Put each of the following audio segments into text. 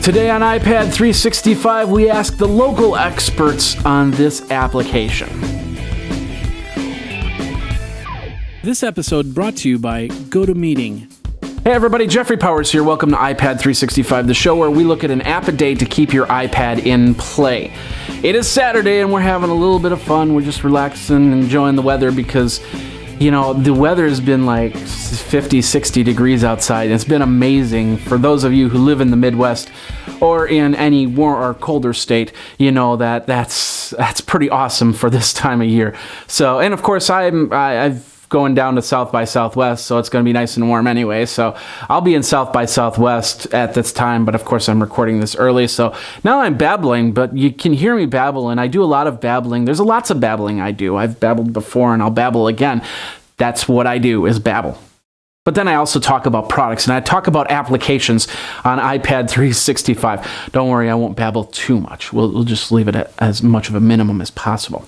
Today on iPad 365, we ask the local experts on this application. This episode brought to you by GoToMeeting. Hey everybody, Jeffrey Powers here. Welcome to iPad 365, the show where we look at an app a day to keep your iPad in play. It is Saturday and we're having a little bit of fun. We're just relaxing, enjoying the weather because, you know, the weather has been like 50, 60 degrees outside. It's been amazing. For those of you who live in the Midwest or in any warm or colder state, you know that's pretty awesome for this time of year. So, and of course, I've going down to South by Southwest, so it's going to be nice and warm anyway. So I'll be in South by Southwest at this time, but of course I'm recording this early. So now I'm babbling, but you can hear me babble, and I do a lot of babbling. There's lots of babbling I do. I've babbled before, and I'll babble again. That's what I do, is babble. But then I also talk about products, and I talk about applications on iPad 365. Don't worry, I won't babble too much. We'll just leave it at as much of a minimum as possible.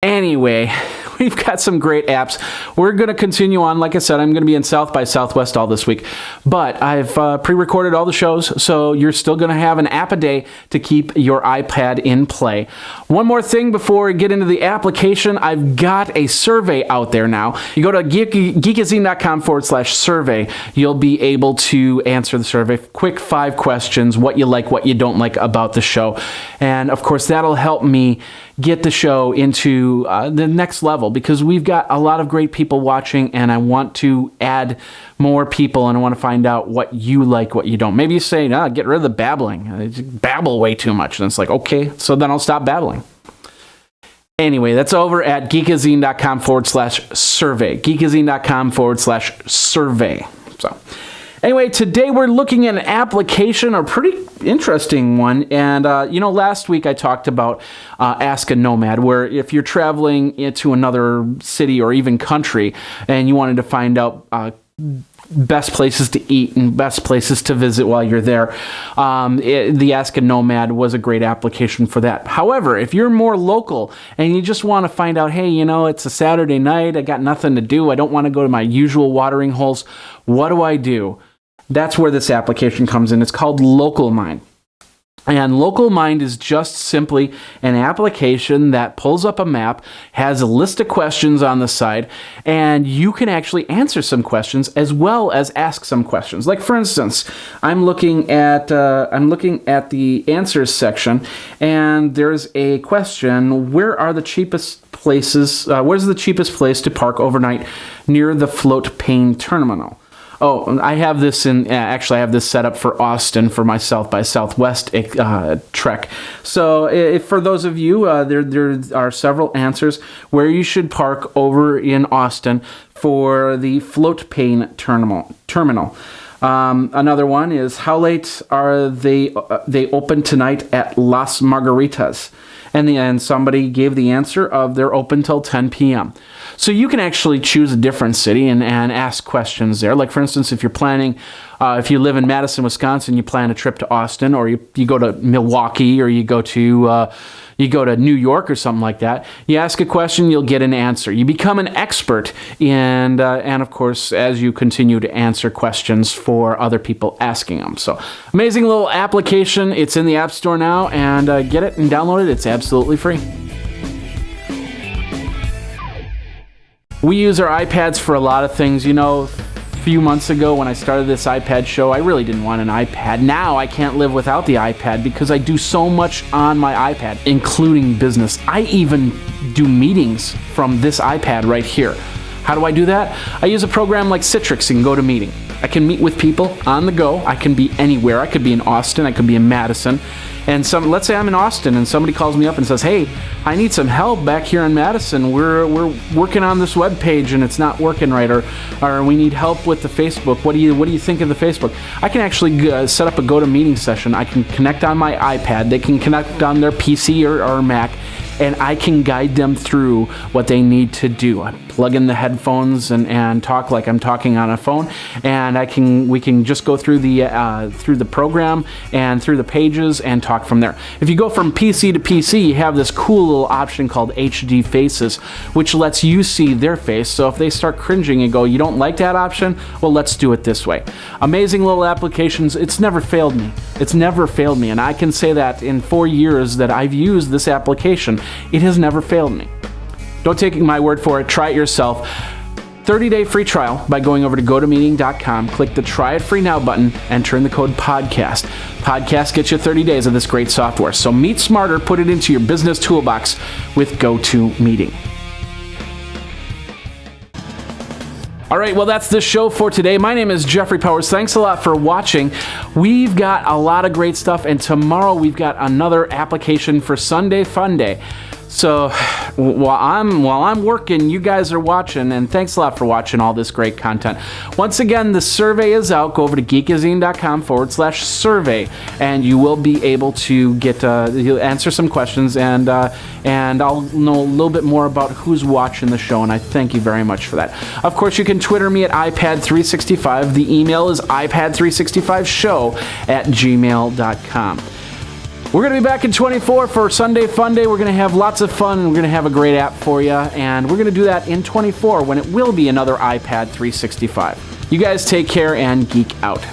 Anyway, we've got some great apps. We're going to continue on. Like I said, I'm going to be in South by Southwest all this week, but I've pre-recorded all the shows, so you're still going to have an app a day to keep your iPad in play. One more thing before we get into the application, I've got a survey out there now. You go to geekazine.com/survey. You'll be able to answer the survey. Quick 5 questions, what you like, what you don't like about the show. And of course, that'll help me get the show into the next level, because we've got a lot of great people watching, and I want to add more people, and I want to find out what you like, what you don't. Maybe you say, no, get rid of the babbling. I babble way too much. And it's like, okay, so then I'll stop babbling. Anyway, that's over at geekazine.com/survey. Geekazine.com/survey. So anyway, today we're looking at an application, a pretty interesting one. And, last week I talked about Ask a Nomad, where if you're traveling into another city or even country and you wanted to find out best places to eat and best places to visit while you're there, the Ask a Nomad was a great application for that. However, if you're more local and you just want to find out, hey, it's a Saturday night, I got nothing to do, I don't want to go to my usual watering holes, what do I do? That's where this application comes in. It's called Localmind. And Localmind is just simply an application that pulls up a map, has a list of questions on the side, and you can actually answer some questions as well as ask some questions. Like, for instance, I'm looking at the answers section, and there's a question: where's the cheapest place to park overnight near the float plane terminal? Oh, I have this set up for Austin for my South by Southwest trek. So for those of you, there are several answers where you should park over in Austin for the float plane terminal. Another one is, how late are they open tonight at Las Margaritas? And somebody gave the answer of they're open till 10 p.m. So you can actually choose a different city and ask questions there. Like, for instance, if you're planning, if you live in Madison, Wisconsin, you plan a trip to Austin, or you go to Milwaukee, or you go to New York or something like that. You ask a question, you'll get an answer. You become an expert, and of course, as you continue to answer questions for other people asking them. So, amazing little application. It's in the App Store now, and get it and download it. It's absolutely free. We use our iPads for a lot of things. A few months ago when I started this iPad show, I really didn't want an iPad. Now I can't live without the iPad because I do so much on my iPad, including business. I even do meetings from this iPad right here. How do I do that? I use a program like Citrix and GoToMeeting. I can meet with people on the go. I can be anywhere. I could be in Austin. I could be in Madison. And let's say I'm in Austin and somebody calls me up and says, hey, I need some help back here in Madison. We're working on this web page and it's not working right, or we need help with the Facebook. What do you think of the Facebook? I can actually set up a GoToMeeting session. I can connect on my iPad. They can connect on their PC or Mac, and I can guide them through what they need to do. plug in the headphones and talk like I'm talking on a phone, and we can just go through the program and through the pages and talk from there. If you go from PC to PC, you have this cool little option called HD Faces, which lets you see their face. So if they start cringing and go, you don't like that option? Well, let's do it this way. Amazing little applications. It's never failed me. It's never failed me. And I can say that in 4 years that I've used this application, it has never failed me. Don't take my word for it. Try it yourself. 30-day free trial by going over to GoToMeeting.com. Click the Try It Free Now button, enter in the code PODCAST. Podcast gets you 30 days of this great software. So meet smarter, put it into your business toolbox with GoToMeeting. All right, well, that's the show for today. My name is Jeffrey Powers. Thanks a lot for watching. We've got a lot of great stuff, and tomorrow we've got another application for Sunday Fun Day. So while I'm working, you guys are watching, and thanks a lot for watching all this great content. Once again, the survey is out. Go over to geekazine.com/survey, and you will be able to get you'll answer some questions, and I'll know a little bit more about who's watching the show, and I thank you very much for that. Of course, you can Twitter me at iPad365. The email is ipad365show@gmail.com. We're going to be back in 24 for Sunday Fun Day. We're going to have lots of fun, and we're going to have a great app for you. And we're going to do that in 24 when it will be another iPad 365. You guys take care and geek out.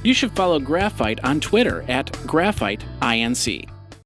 You should follow Graphite on Twitter at GraphiteINC.